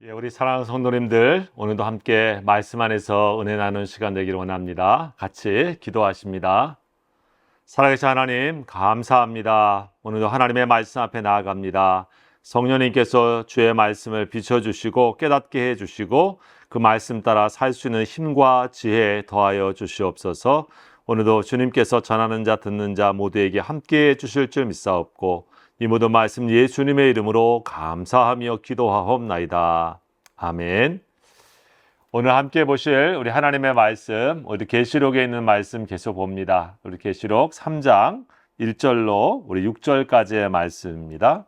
우리 사랑하는 성도님들, 오늘도 함께 말씀 안에서 은혜 나누는 시간 되기를 원합니다. 같이 기도하십니다. 살아계신 하나님, 감사합니다. 오늘도 하나님의 말씀 앞에 나아갑니다. 성령님께서 주의 말씀을 비춰주시고 깨닫게 해주시고 그 말씀 따라 살 수 있는 힘과 지혜 더하여 주시옵소서. 오늘도 주님께서 전하는 자 듣는 자 모두에게 함께 해주실 줄 믿사옵고 이 모든 말씀 예수님의 이름으로 감사하며 기도하옵나이다. 아멘. 오늘 함께 보실 우리 하나님의 말씀, 우리 계시록에 있는 말씀 계속 봅니다. 우리 계시록 3장 1절로 우리 6절까지의 말씀입니다.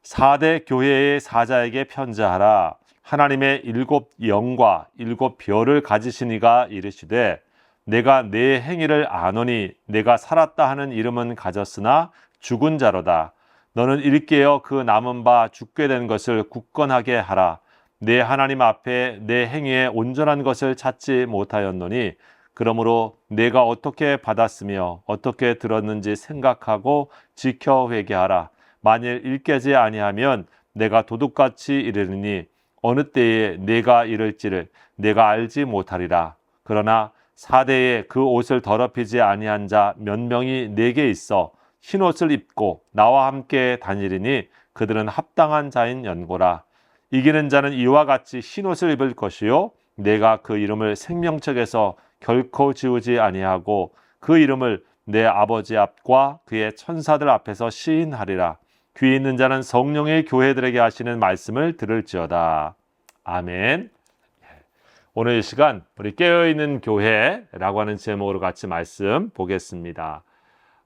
4대 교회의 사자에게 편지하라. 하나님의 7 영과 7 별을 가지신 이가 이르시되 내가 내 행위를 아노니 내가 살았다 하는 이름은 가졌으나 죽은 자로다. 너는 일깨어 그 남은 바 죽게 된 것을 굳건하게 하라. 내 하나님 앞에 내 행위에 온전한 것을 찾지 못하였노니 그러므로 내가 어떻게 받았으며 어떻게 들었는지 생각하고 지켜 회개하라. 만일 일깨지 아니하면 내가 도둑같이 이르리니 어느 때에 내가 이를지를 내가 알지 못하리라. 그러나 4대에 그 옷을 더럽히지 아니한 자 몇 명이 내게 있어 흰옷을 입고 나와 함께 다니리니 그들은 합당한 자인 연고라. 이기는 자는 이와 같이 흰옷을 입을 것이요 내가 그 이름을 생명책에서 결코 지우지 아니하고 그 이름을 내 아버지 앞과 그의 천사들 앞에서 시인하리라. 귀 있는 자는 성령의 교회들에게 하시는 말씀을 들을지어다. 아멘. 오늘 이 시간 우리 깨어있는 교회라고 하는 제목으로 같이 말씀 보겠습니다.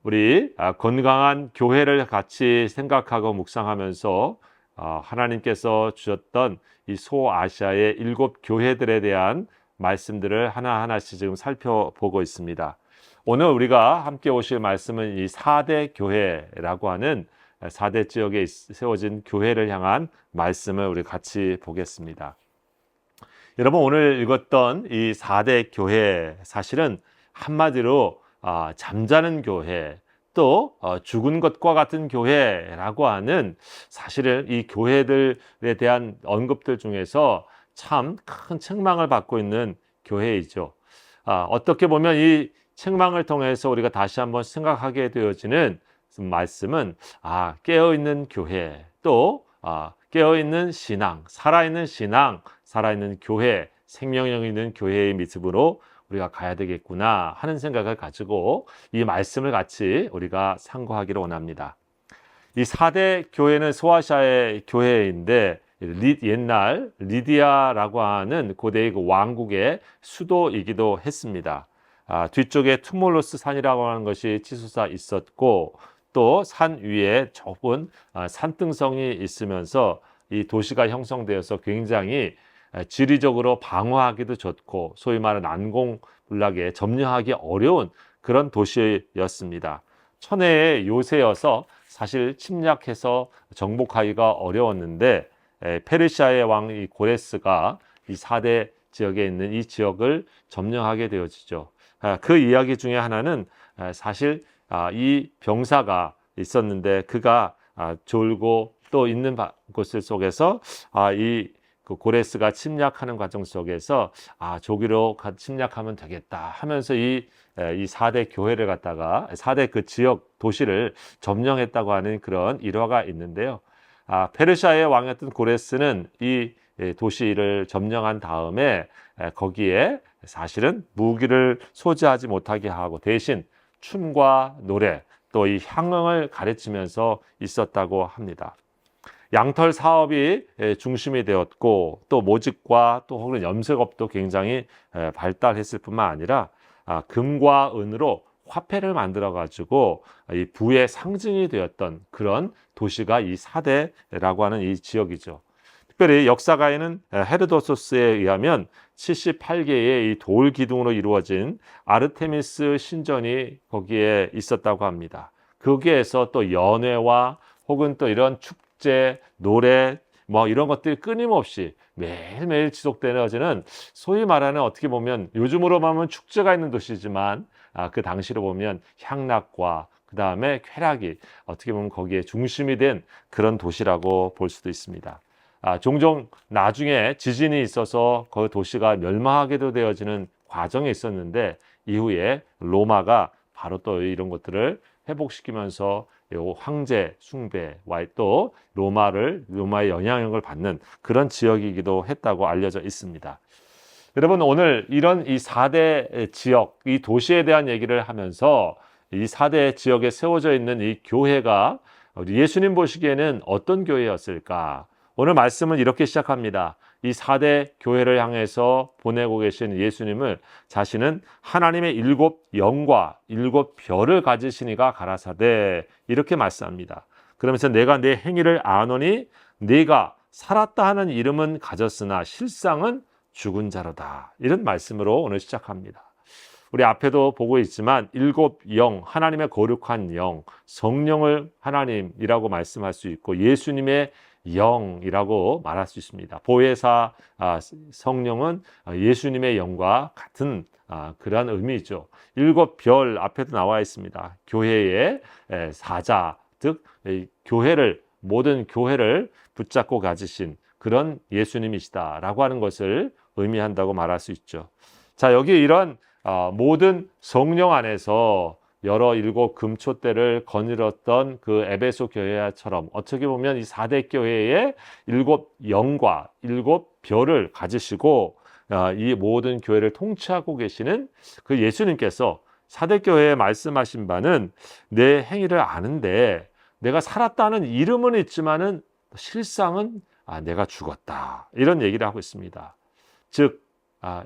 우리 건강한 교회를 같이 생각하고 묵상하면서 하나님께서 주셨던 이 소아시아의 7 교회들에 대한 말씀들을 하나하나씩 지금 살펴보고 있습니다. 오늘 우리가 함께 오실 말씀은 이 4대 교회라고 하는 4대 지역에 세워진 교회를 향한 말씀을 우리 같이 보겠습니다. 여러분, 오늘 읽었던 이 4대 교회, 사실은 한마디로 잠자는 교회, 또 죽은 것과 같은 교회라고 하는, 사실은 이 교회들에 대한 언급들 중에서 참 큰 책망을 받고 있는 교회이죠. 어떻게 보면 이 책망을 통해서 우리가 다시 한번 생각하게 되어지는 말씀은 깨어있는 교회, 또 깨어있는 신앙, 살아있는 신앙, 살아있는 교회, 생명력 있는 교회의 모습으로 우리가 가야 되겠구나 하는 생각을 가지고 이 말씀을 같이 우리가 상고하기를 원합니다. 이 4대 교회는 소아시아의 교회인데 옛날 리디아라고 하는 고대의 그 왕국의 수도이기도 했습니다. 뒤쪽에 투몰로스 산이라고 하는 것이 치솟아 있었고 또 산 위에 좁은 산등성이 있으면서 이 도시가 형성되어서 굉장히 지리적으로 방어하기도 좋고 소위 말하는 난공불락에 점령하기 어려운 그런 도시였습니다. 천혜의 요새여서 사실 침략해서 정복하기가 어려웠는데 페르시아의 왕 이 고레스가 이 4대 지역에 있는 이 지역을 점령하게 되어지죠. 그 이야기 중에 하나는 사실 이 병사가 있었는데 그가 졸고 또 있는 곳 속에서 그 고레스가 침략하는 과정 속에서 저기로 침략하면 되겠다 하면서 이 4대 교회를 갖다가 4대 그 지역 도시를 점령했다고 하는 그런 일화가 있는데요. 페르시아의 왕이었던 고레스는 이 도시를 점령한 다음에 거기에 사실은 무기를 소지하지 못하게 하고 대신 춤과 노래 또 이 향응을 가르치면서 있었다고 합니다. 양털 사업이 중심이 되었고 또 모직과 또 혹은 염색업도 굉장히 발달했을 뿐만 아니라 금과 은으로 화폐를 만들어 가지고 이 부의 상징이 되었던 그런 도시가 이 4대라고 하는 이 지역이죠. 특별히 역사가에는 헤르도소스에 의하면 78개의 이 돌 기둥으로 이루어진 아르테미스 신전이 거기에 있었다고 합니다. 거기에서 또 연회와 혹은 또 이런 축제, 노래 이런 것들이 끊임없이 매일매일 지속되어지는 소위 말하는 어떻게 보면 요즘으로 보면 축제가 있는 도시지만 그 당시로 보면 향락과 그 다음에 쾌락이 어떻게 보면 거기에 중심이 된 그런 도시라고 볼 수도 있습니다. 종종 나중에 지진이 있어서 그 도시가 멸망하게도 되어지는 과정에 있었는데 이후에 로마가 바로 또 이런 것들을 회복시키면서 요 황제 숭배와 또 로마의 영향력을 받는 그런 지역이기도 했다고 알려져 있습니다. 여러분, 오늘 이런 이 4대 지역, 이 도시에 대한 얘기를 하면서 이 4대 지역에 세워져 있는 이 교회가 예수님 보시기에는 어떤 교회였을까? 오늘 말씀은 이렇게 시작합니다. 이 4대 교회를 향해서 보내고 계신 예수님을 자신은 하나님의 7 영과 7 별을 가지신 이가 가라사대 이렇게 말씀합니다. 그러면서 내가 내 행위를 아노니 네가 살았다 하는 이름은 가졌으나 실상은 죽은 자로다. 이런 말씀으로 오늘 시작합니다. 우리 앞에도 보고 있지만 7 영, 하나님의 거룩한 영, 성령을 하나님이라고 말씀할 수 있고 예수님의 영이라고 말할 수 있습니다. 보혜사 성령은 예수님의 영과 같은 그러한 의미죠. 7 별 앞에도 나와 있습니다. 교회의 사자, 즉 모든 교회를 붙잡고 가지신 그런 예수님이시다라고 하는 것을 의미한다고 말할 수 있죠. 자, 여기 이런 모든 성령 안에서 여러 7 금초대를 거느렸던 그 에베소 교회처럼 어떻게 보면 이 4대 교회의 7 영과 7 별을 가지시고 이 모든 교회를 통치하고 계시는 그 예수님께서 4대 교회에 말씀하신 바는 내 행위를 아는데 내가 살았다는 이름은 있지만은 실상은 내가 죽었다. 이런 얘기를 하고 있습니다. 즉,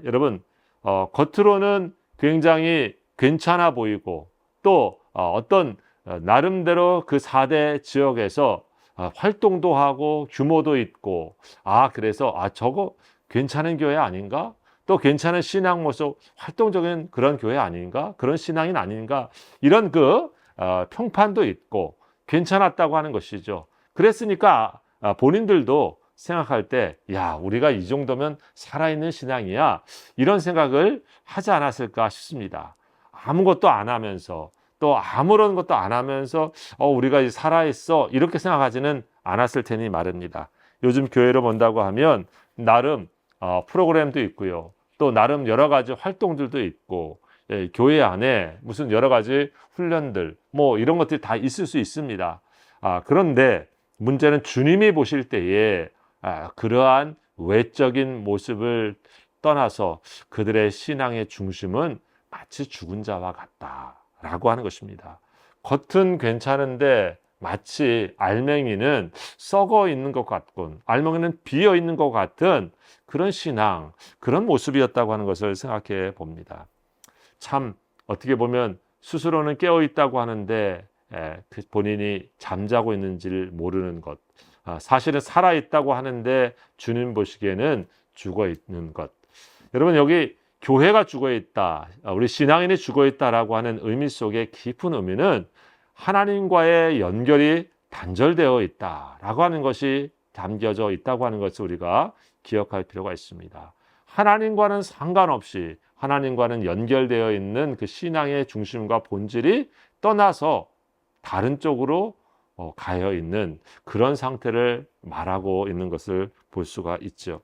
여러분, 겉으로는 굉장히 괜찮아 보이고 또 어떤 나름대로 그 4대 지역에서 활동도 하고 규모도 있고 그래서 저거 괜찮은 교회 아닌가? 또 괜찮은 신앙 모습, 활동적인 그런 교회 아닌가? 그런 신앙인 아닌가? 이런 평판도 있고 괜찮았다고 하는 것이죠. 그랬으니까 본인들도 생각할 때 우리가 이 정도면 살아있는 신앙이야 이런 생각을 하지 않았을까 싶습니다. 아무것도 안 하면서 또 아무런 것도 안 하면서 우리가 살아있어 이렇게 생각하지는 않았을 테니 말입니다. 요즘 교회를 본다고 하면 나름 프로그램도 있고요. 또 나름 여러 가지 활동들도 있고 교회 안에 무슨 여러 가지 훈련들 이런 것들이 다 있을 수 있습니다. 그런데 문제는 주님이 보실 때에 그러한 외적인 모습을 떠나서 그들의 신앙의 중심은 마치 죽은 자와 같다라고 하는 것입니다. 겉은 괜찮은데 마치 알맹이는 썩어 있는 것 같군, 알맹이는 비어 있는 것 같은 그런 신앙, 그런 모습이었다고 하는 것을 생각해 봅니다. 참 어떻게 보면 스스로는 깨어 있다고 하는데 본인이 잠자고 있는지를 모르는 것, 사실은 살아있다고 하는데 주님 보시기에는 죽어 있는 것. 여러분, 여기 교회가 죽어 있다, 우리 신앙인이 죽어 있다라고 하는 의미 속의 깊은 의미는 하나님과의 연결이 단절되어 있다라고 하는 것이 담겨져 있다고 하는 것을 우리가 기억할 필요가 있습니다. 하나님과는 상관없이 하나님과는 연결되어 있는 그 신앙의 중심과 본질이 떠나서 다른 쪽으로 가여 있는 그런 상태를 말하고 있는 것을 볼 수가 있죠.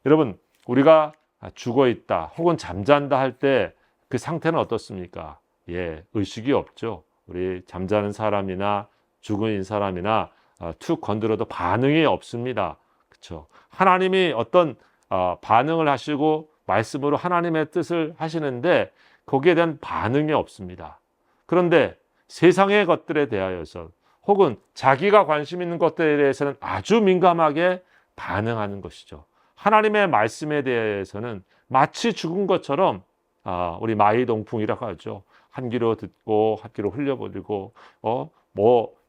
여러분, 우리가 죽어 있다 혹은 잠잔다 할 때 그 상태는 어떻습니까? 의식이 없죠. 우리 잠자는 사람이나 죽은 사람이나 툭 건드려도 반응이 없습니다. 그렇죠? 하나님이 어떤 반응을 하시고 말씀으로 하나님의 뜻을 하시는데 거기에 대한 반응이 없습니다. 그런데 세상의 것들에 대하여서 혹은 자기가 관심 있는 것들에 대해서는 아주 민감하게 반응하는 것이죠. 하나님의 말씀에 대해서는 마치 죽은 것처럼 우리 마이동풍이라고 하죠. 한 귀로 듣고 한 귀로 흘려버리고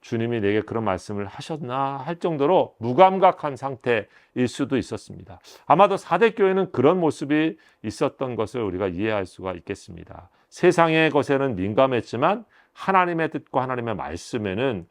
주님이 내게 그런 말씀을 하셨나 할 정도로 무감각한 상태일 수도 있었습니다. 아마도 4대 교회는 그런 모습이 있었던 것을 우리가 이해할 수가 있겠습니다. 세상의 것에는 민감했지만 하나님의 뜻과 하나님의 말씀에는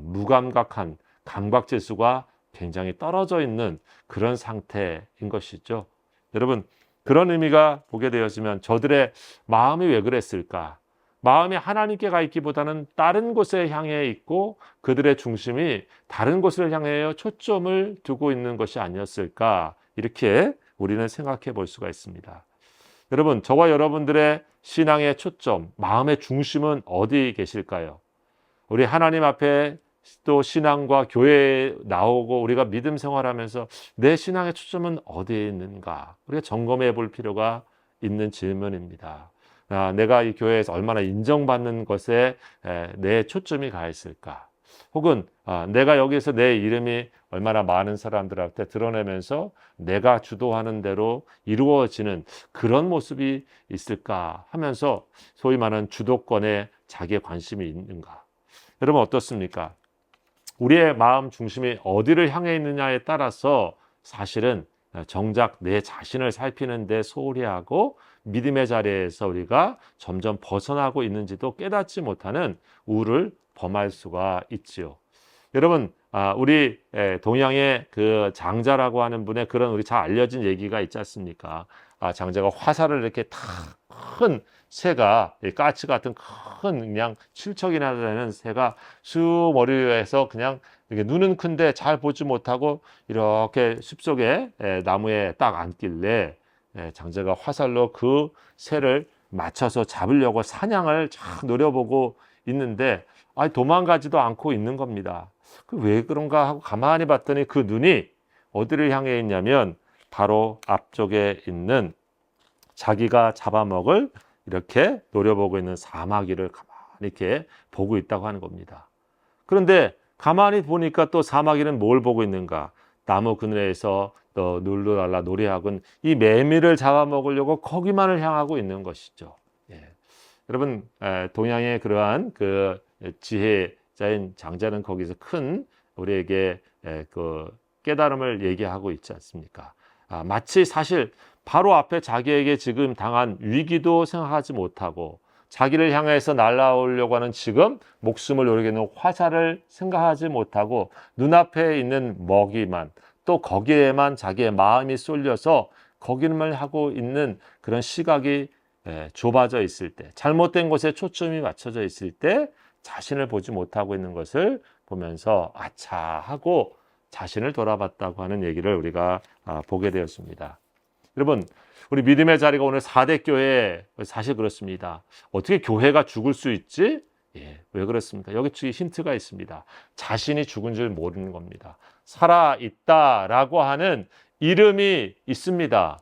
무감각한 감각지수가 굉장히 떨어져 있는 그런 상태인 것이죠. 여러분, 그런 의미가 보게 되어지면 저들의 마음이 왜 그랬을까? 마음이 하나님께 가 있기보다는 다른 곳에 향해 있고 그들의 중심이 다른 곳을 향해 초점을 두고 있는 것이 아니었을까, 이렇게 우리는 생각해 볼 수가 있습니다. 여러분, 저와 여러분들의 신앙의 초점, 마음의 중심은 어디 계실까요? 우리 하나님 앞에 또 신앙과 교회에 나오고 우리가 믿음 생활하면서 내 신앙의 초점은 어디에 있는가? 우리가 점검해 볼 필요가 있는 질문입니다. 내가 이 교회에서 얼마나 인정받는 것에 내 초점이 가 있을까? 혹은 내가 여기서 내 이름이 얼마나 많은 사람들한테 드러내면서 내가 주도하는 대로 이루어지는 그런 모습이 있을까 하면서 소위 말하는 주도권에 자기의 관심이 있는가? 여러분 어떻습니까? 우리의 마음 중심이 어디를 향해 있느냐에 따라서 사실은 정작 내 자신을 살피는 데 소홀히 하고 믿음의 자리에서 우리가 점점 벗어나고 있는지도 깨닫지 못하는 우를 범할 수가 있지요. 여러분, 우리 동양의 그 장자라고 하는 분의 그런 우리 잘 알려진 얘기가 있지 않습니까? 장자가 화살을 이렇게 큰 새가, 까치 같은 큰 그냥 7척이나 되는 새가 쑥 머리 위에서 그냥 이렇게 눈은 큰데 잘 보지 못하고 이렇게 숲속에 나무에 딱 앉길래 장자가 화살로 그 새를 맞춰서 잡으려고 사냥을 쫙 노려보고 있는데 도망가지도 않고 있는 겁니다. 왜 그런가 하고 가만히 봤더니 그 눈이 어디를 향해 있냐면 바로 앞쪽에 있는 자기가 잡아먹을 이렇게 노려보고 있는 사마귀를 가만히 이렇게 보고 있다고 하는 겁니다. 그런데 가만히 보니까 또 사마귀는 뭘 보고 있는가? 나무 그늘에서 또 룰루랄라 노래하곤 이 매미를 잡아먹으려고 거기만을 향하고 있는 것이죠. 여러분, 동양의 그러한 그 지혜자인 장자는 거기서 큰 우리에게 그 깨달음을 얘기하고 있지 않습니까? 마치 사실 바로 앞에 자기에게 지금 당한 위기도 생각하지 못하고 자기를 향해서 날아오려고 하는 지금 목숨을 노리게 있는 화살을 생각하지 못하고 눈앞에 있는 먹이만, 또 거기에만 자기의 마음이 쏠려서 거기만 하고 있는 그런 시각이 좁아져 있을 때, 잘못된 곳에 초점이 맞춰져 있을 때 자신을 보지 못하고 있는 것을 보면서 아차 하고 자신을 돌아봤다고 하는 얘기를 우리가 보게 되었습니다. 여러분, 우리 믿음의 자리가 오늘 4대 교회, 사실 그렇습니다. 어떻게 교회가 죽을 수 있지? 왜 그렇습니까? 여기 힌트가 있습니다. 자신이 죽은 줄 모르는 겁니다. 살아있다라고 하는 이름이 있습니다.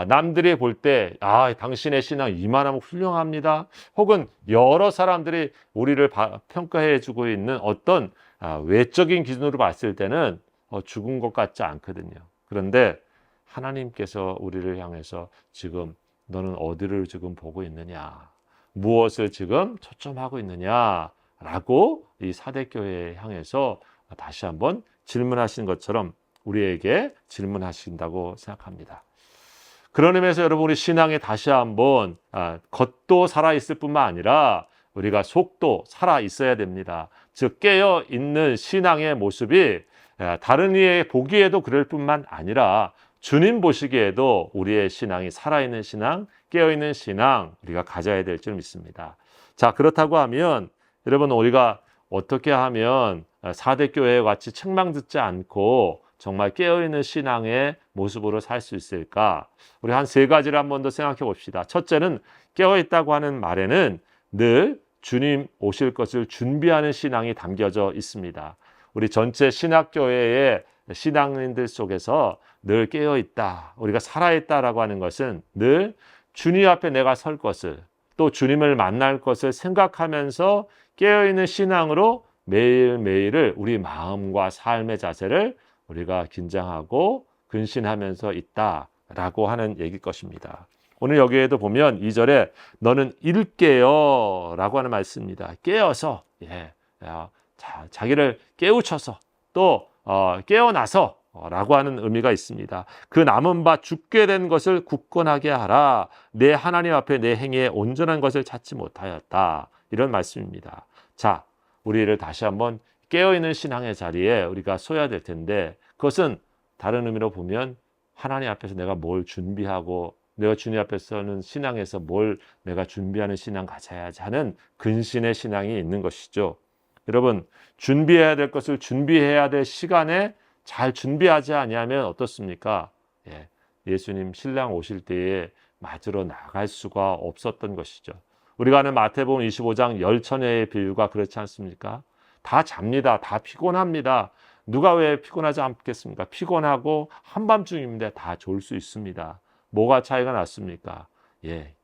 남들이 볼 때, 당신의 신앙 이만하면 훌륭합니다. 혹은 여러 사람들이 우리를 평가해 주고 있는 어떤 외적인 기준으로 봤을 때는 죽은 것 같지 않거든요. 그런데 하나님께서 우리를 향해서 지금 너는 어디를 지금 보고 있느냐, 무엇을 지금 초점하고 있느냐라고 이 사대교회에 향해서 다시 한번 질문하신 것처럼 우리에게 질문하신다고 생각합니다. 그런 의미에서 여러분, 우리 신앙에 다시 한번 겉도 살아있을 뿐만 아니라 우리가 속도 살아있어야 됩니다. 즉 깨어있는 신앙의 모습이 다른 이의 보기에도 그럴 뿐만 아니라 주님 보시기에도 우리의 신앙이 살아있는 신앙, 깨어있는 신앙 우리가 가져야 될 줄 믿습니다. 자, 그렇다고 하면 여러분, 우리가 어떻게 하면 4대 교회와 같이 책망 듣지 않고 정말 깨어있는 신앙의 모습으로 살 수 있을까? 우리 한 3가지를 한 번 더 생각해 봅시다. 첫째는 깨어있다고 하는 말에는 늘 주님 오실 것을 준비하는 신앙이 담겨져 있습니다. 우리 전체 신학교회의 신앙인들 속에서 늘 깨어있다, 우리가 살아있다라고 하는 것은 늘 주님 앞에 내가 설 것을, 또 주님을 만날 것을 생각하면서 깨어있는 신앙으로 매일매일을 우리 마음과 삶의 자세를 우리가 긴장하고 근신하면서 있다라고 하는 얘기일 것입니다. 오늘 여기에도 보면 2절에 너는 일깨어 라고 하는 말씀입니다. 깨어서, 자기를 깨우쳐서 또 깨어나서 라고 하는 의미가 있습니다. 그 남은 바 죽게 된 것을 굳건하게 하라. 내 하나님 앞에 내 행위에 온전한 것을 찾지 못하였다. 이런 말씀입니다. 자, 우리를 다시 한번 깨어있는 신앙의 자리에 우리가 서야 될 텐데, 그것은 다른 의미로 보면 하나님 앞에서 내가 뭘 준비하고 내가 주님 앞에 서는 신앙에서 뭘 내가 준비하는 신앙 가져야지 하는 근신의 신앙이 있는 것이죠. 여러분, 준비해야 될 것을 준비해야 될 시간에 잘 준비하지 아니하면 어떻습니까? 예수님 신랑 오실 때에 맞으러 나갈 수가 없었던 것이죠. 우리가 아는 마태복음 25장 열처녀의 비유가 그렇지 않습니까? 다 잡니다. 다 피곤합니다. 누가 왜 피곤하지 않겠습니까? 피곤하고 한밤중인데 다 졸 수 있습니다. 뭐가 차이가 났습니까?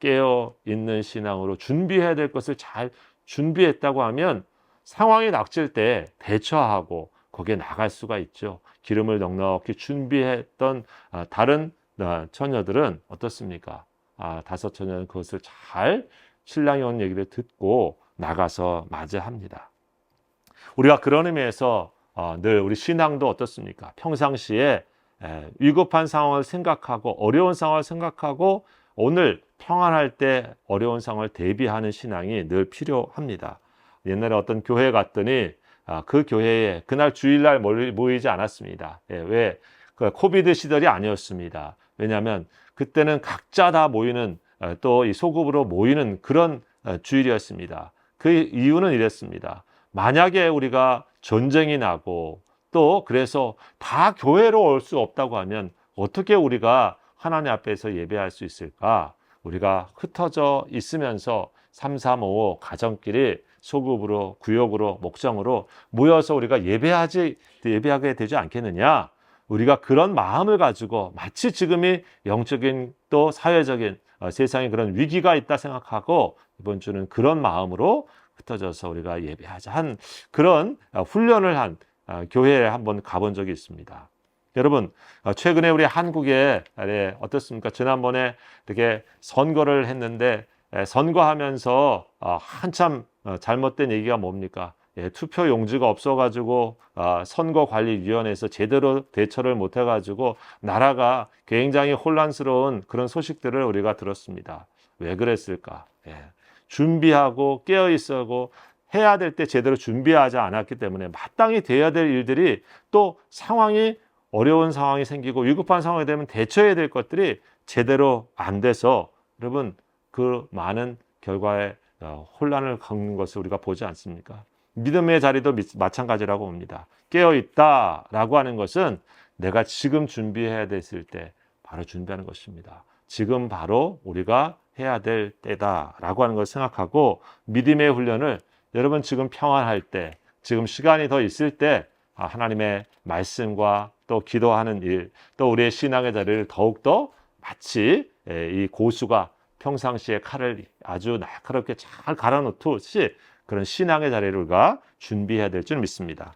깨어 있는 신앙으로 준비해야 될 것을 잘 준비했다고 하면 상황이 닥칠 때 대처하고 거기에 나갈 수가 있죠. 기름을 넉넉히 준비했던 다른 처녀들은 어떻습니까? 다섯 처녀는 그것을 잘 신랑이 온 얘기를 듣고 나가서 맞이합니다. 우리가 그런 의미에서 늘 우리 신앙도 어떻습니까? 평상시에 위급한 상황을 생각하고 어려운 상황을 생각하고 오늘 평안할 때 어려운 상황을 대비하는 신앙이 늘 필요합니다. 옛날에 어떤 교회에 갔더니 그 교회에 그날 주일날 모이지 않았습니다. 왜? 그 코비드 시절이 아니었습니다. 왜냐하면 그때는 각자 다 모이는 또 이 소급으로 모이는 그런 주일이었습니다. 그 이유는 이랬습니다. 만약에 우리가 전쟁이 나고 또 그래서 다 교회로 올 수 없다고 하면 어떻게 우리가 하나님 앞에서 예배할 수 있을까? 우리가 흩어져 있으면서 335 가정끼리 소급으로 구역으로 목장으로 모여서 우리가 예배하게 되지 않겠느냐? 우리가 그런 마음을 가지고 마치 지금이 영적인 또 사회적인 세상에 그런 위기가 있다 생각하고 이번 주는 그런 마음으로 흩어져서 우리가 예배하자 한 그런 훈련을 한 교회에 한번 가본 적이 있습니다. 여러분, 최근에 우리 한국에 어떻습니까? 지난번에 이렇게 선거를 했는데 선거하면서 한참 잘못된 얘기가 뭡니까? 투표 용지가 없어가지고 선거관리위원회에서 제대로 대처를 못해가지고 나라가 굉장히 혼란스러운 그런 소식들을 우리가 들었습니다. 왜 그랬을까? 준비하고 깨어있어고 해야 될 때 제대로 준비하지 않았기 때문에 마땅히 돼야 될 일들이 또 어려운 상황이 생기고 위급한 상황이 되면 대처해야 될 것들이 제대로 안 돼서 여러분 그 많은 결과에 혼란을 겪는 것을 우리가 보지 않습니까? 믿음의 자리도 마찬가지라고 봅니다. 깨어있다라고 하는 것은 내가 지금 준비해야 됐을 때 바로 준비하는 것입니다. 지금 바로 우리가 해야 될 때다라고 하는 것을 생각하고 믿음의 훈련을 여러분 지금 평안할 때 지금 시간이 더 있을 때 하나님의 말씀과 또 기도하는 일 또 우리의 신앙의 자리를 더욱더 마치 이 고수가 평상시에 칼을 아주 날카롭게 잘 갈아놓듯이 그런 신앙의 자리를 우리가 준비해야 될 줄 믿습니다.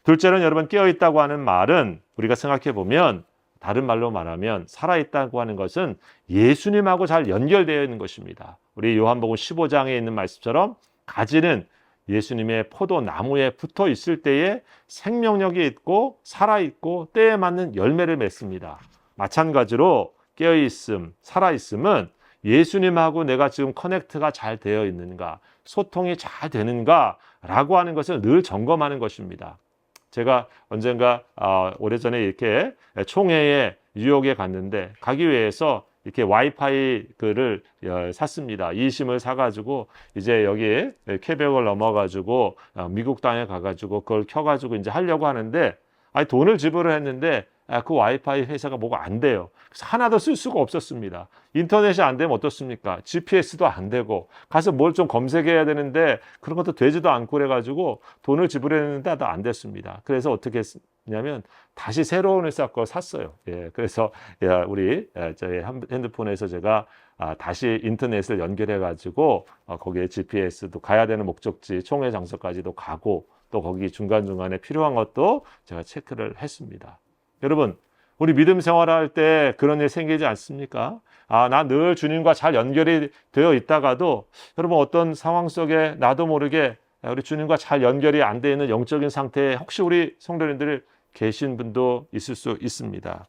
둘째는 여러분 깨어있다고 하는 말은 우리가 생각해 보면 다른 말로 말하면 살아있다고 하는 것은 예수님하고 잘 연결되어 있는 것입니다. 우리 요한복음 15장에 있는 말씀처럼 가지는 예수님의 포도나무에 붙어 있을 때에 생명력이 있고 살아있고 때에 맞는 열매를 맺습니다. 마찬가지로 깨어있음, 살아있음은 예수님하고 내가 지금 커넥트가 잘 되어 있는가, 소통이 잘 되는가 라고 하는 것을 늘 점검하는 것입니다. 제가 언젠가 오래전에 이렇게 총회에 뉴욕에 갔는데 가기 위해서 이렇게 와이파이 그를 샀습니다. 이심을 사가지고 이제 여기 퀘벡을 넘어가지고 미국 땅에 가가지고 그걸 켜가지고 이제 하려고 하는데 돈을 지불을 했는데 그 와이파이 회사가 뭐가 안 돼요. 그래서 하나도 쓸 수가 없었습니다. 인터넷이 안 되면 어떻습니까? GPS도 안 되고 가서 뭘 좀 검색해야 되는데 그런 것도 되지도 않고 그래가지고 돈을 지불했는데 다 안 됐습니다. 그래서 어떻게 했냐면 다시 새로운 회사 걸 샀어요. 그래서 우리 저희 핸드폰에서 제가 다시 인터넷을 연결해가지고 거기에 GPS도 가야 되는 목적지 총회 장소까지도 가고 또 거기 중간중간에 필요한 것도 제가 체크를 했습니다. 여러분, 우리 믿음 생활할 때 그런 일 생기지 않습니까? 나 늘 주님과 잘 연결이 되어 있다가도 여러분 어떤 상황 속에 나도 모르게 우리 주님과 잘 연결이 안 되어 있는 영적인 상태에 혹시 우리 성도님들이 계신 분도 있을 수 있습니다.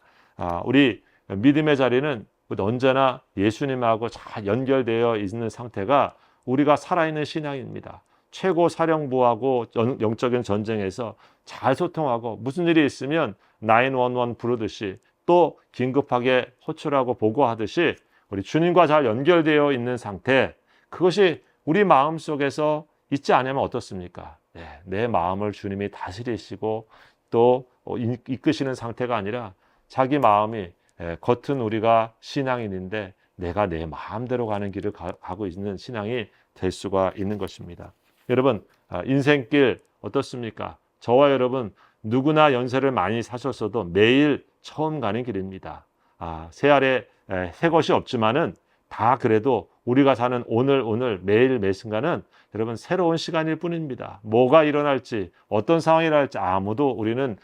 우리 믿음의 자리는 언제나 예수님하고 잘 연결되어 있는 상태가 우리가 살아있는 신앙입니다. 최고 사령부하고 영적인 전쟁에서 잘 소통하고 무슨 일이 있으면 911 부르듯이 또 긴급하게 호출하고 보고하듯이 우리 주님과 잘 연결되어 있는 상태, 그것이 우리 마음 속에서 있지 않으면 어떻습니까? 내 마음을 주님이 다스리시고 또 이끄시는 상태가 아니라 자기 마음이 겉은 우리가 신앙인인데 내가 내 마음대로 가는 길을 가고 있는 신앙이 될 수가 있는 것입니다. 여러분, 인생길 어떻습니까? 저와 여러분 누구나 연세를 많이 사셨어도 매일 처음 가는 길입니다. 새알에 새 것이 없지만은 다 그래도 우리가 사는 오늘 매일 매 순간은 여러분 새로운 시간일 뿐입니다. 뭐가 일어날지 어떤 상황이 일어날지 아무도 우리는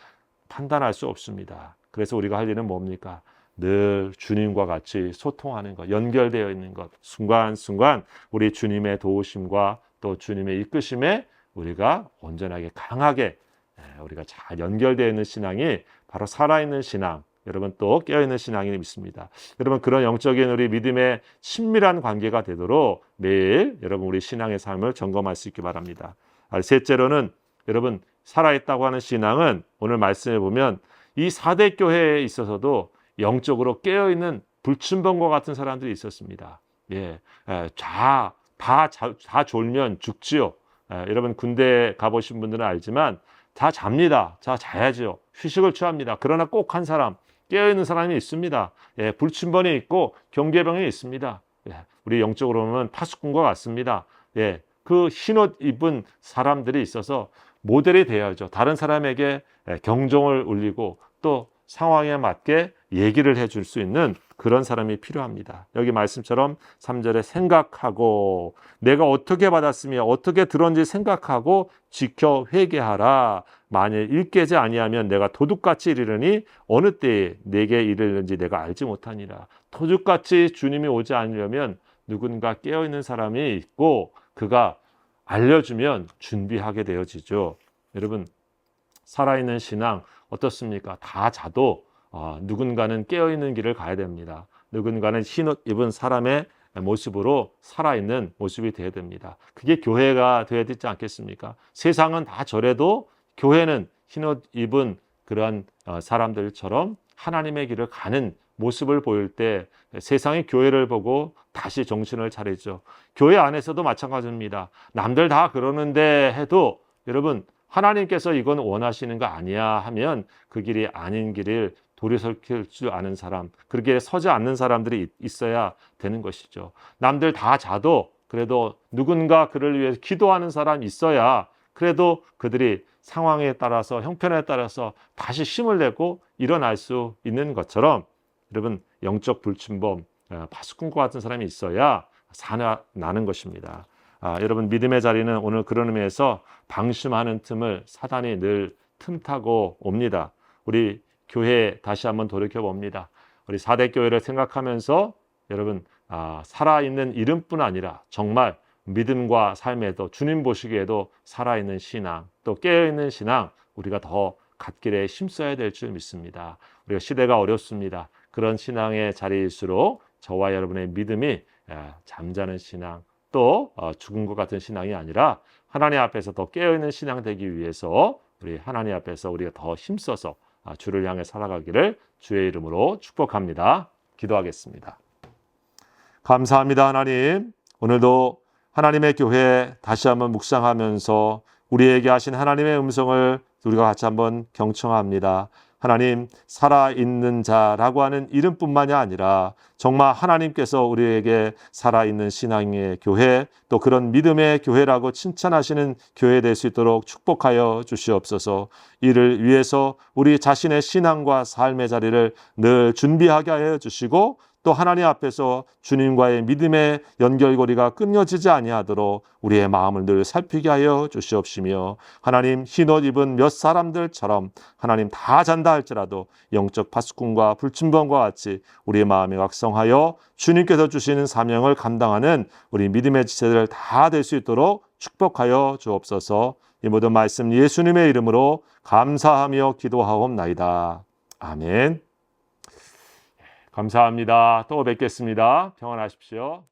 판단할 수 없습니다. 그래서 우리가 할 일은 뭡니까? 늘 주님과 같이 소통하는 것, 연결되어 있는 것, 순간순간 우리 주님의 도우심과 또 주님의 이끄심에 우리가 온전하게 강하게 우리가 잘 연결되어 있는 신앙이 바로 살아있는 신앙, 여러분 또 깨어있는 신앙이 믿습니다. 여러분 그런 영적인 우리 믿음의 친밀한 관계가 되도록 매일 여러분 우리 신앙의 삶을 점검할 수 있기 바랍니다. 셋째로는 여러분 살아있다고 하는 신앙은 오늘 말씀해 보면 이 4대 교회에 있어서도 영적으로 깨어있는 불침번과 같은 사람들이 있었습니다. 다 졸면 죽지요. 여러분 군대 가보신 분들은 알지만 다 잡니다. 다 자야죠. 휴식을 취합니다. 그러나 꼭 한 사람, 깨어있는 사람이 있습니다. 불침번이 있고 경계병이 있습니다. 우리 영적으로 보면 파수꾼과 같습니다. 그 흰옷 입은 사람들이 있어서 모델이 되어야죠. 다른 사람에게 경종을 울리고 또 상황에 맞게 얘기를 해줄 수 있는 그런 사람이 필요합니다. 여기 말씀처럼 3절에 생각하고 내가 어떻게 받았으며 어떻게 들었는지 생각하고 지켜 회개하라. 만일 일깨지 아니하면 내가 도둑같이 이르르니 어느 때에 내게 이르는지 내가 알지 못하니라. 도둑같이 주님이 오지 않으려면 누군가 깨어있는 사람이 있고 그가 알려주면 준비하게 되어지죠. 여러분 살아있는 신앙 어떻습니까? 다 자도 누군가는 깨어있는 길을 가야 됩니다. 누군가는 흰옷 입은 사람의 모습으로 살아있는 모습이 되어야 됩니다. 그게 교회가 되어야 되지 않겠습니까? 세상은 다 저래도 교회는 흰옷 입은 그런 사람들처럼 하나님의 길을 가는 모습을 보일 때 세상이 교회를 보고 다시 정신을 차리죠. 교회 안에서도 마찬가지입니다. 남들 다 그러는데 해도 여러분 하나님께서 이건 원하시는 거 아니야 하면 그 길이 아닌 길을 돌이킬 줄 아는 사람, 그 길에 서지 않는 사람들이 있어야 되는 것이죠. 남들 다 자도 그래도 누군가 그를 위해서 기도하는 사람이 있어야 그래도 그들이 상황에 따라서 형편에 따라서 다시 힘을 내고 일어날 수 있는 것처럼 여러분 영적 불침범, 파수꾼과 같은 사람이 있어야 살아나는 것입니다. 여러분 믿음의 자리는 오늘 그런 의미에서 방심하는 틈을 사단이 늘 틈타고 옵니다. 우리 교회 다시 한번 돌이켜 봅니다. 우리 4대 교회를 생각하면서 여러분 살아있는 이름뿐 아니라 정말 믿음과 삶에도 주님 보시기에도 살아있는 신앙 또 깨어있는 신앙 우리가 더 갓길에 힘써야 될 줄 믿습니다. 우리가 시대가 어렵습니다. 그런 신앙의 자리일수록 저와 여러분의 믿음이 잠자는 신앙 또 죽은 것 같은 신앙이 아니라 하나님 앞에서 더 깨어있는 신앙 되기 위해서 우리 하나님 앞에서 우리가 더 힘써서 주를 향해 살아가기를 주의 이름으로 축복합니다. 기도하겠습니다. 감사합니다. 하나님, 오늘도 하나님의 교회 다시 한번 묵상하면서 우리에게 하신 하나님의 음성을 우리가 같이 한번 경청합니다. 하나님, 살아있는 자라고 하는 이름뿐만이 아니라 정말 하나님께서 우리에게 살아있는 신앙의 교회 또 그런 믿음의 교회라고 칭찬하시는 교회 될 수 있도록 축복하여 주시옵소서. 이를 위해서 우리 자신의 신앙과 삶의 자리를 늘 준비하게 하여 주시고 또 하나님 앞에서 주님과의 믿음의 연결고리가 끊어지지 아니하도록 우리의 마음을 늘 살피게 하여 주시옵시며 하나님 흰옷 입은 몇 사람들처럼 하나님 다 잔다 할지라도 영적 파수꾼과 불침번과 같이 우리의 마음이 각성하여 주님께서 주시는 사명을 감당하는 우리 믿음의 지체들 다 될 수 있도록 축복하여 주옵소서. 이 모든 말씀 예수님의 이름으로 감사하며 기도하옵나이다. 아멘. 감사합니다. 또 뵙겠습니다. 평안하십시오.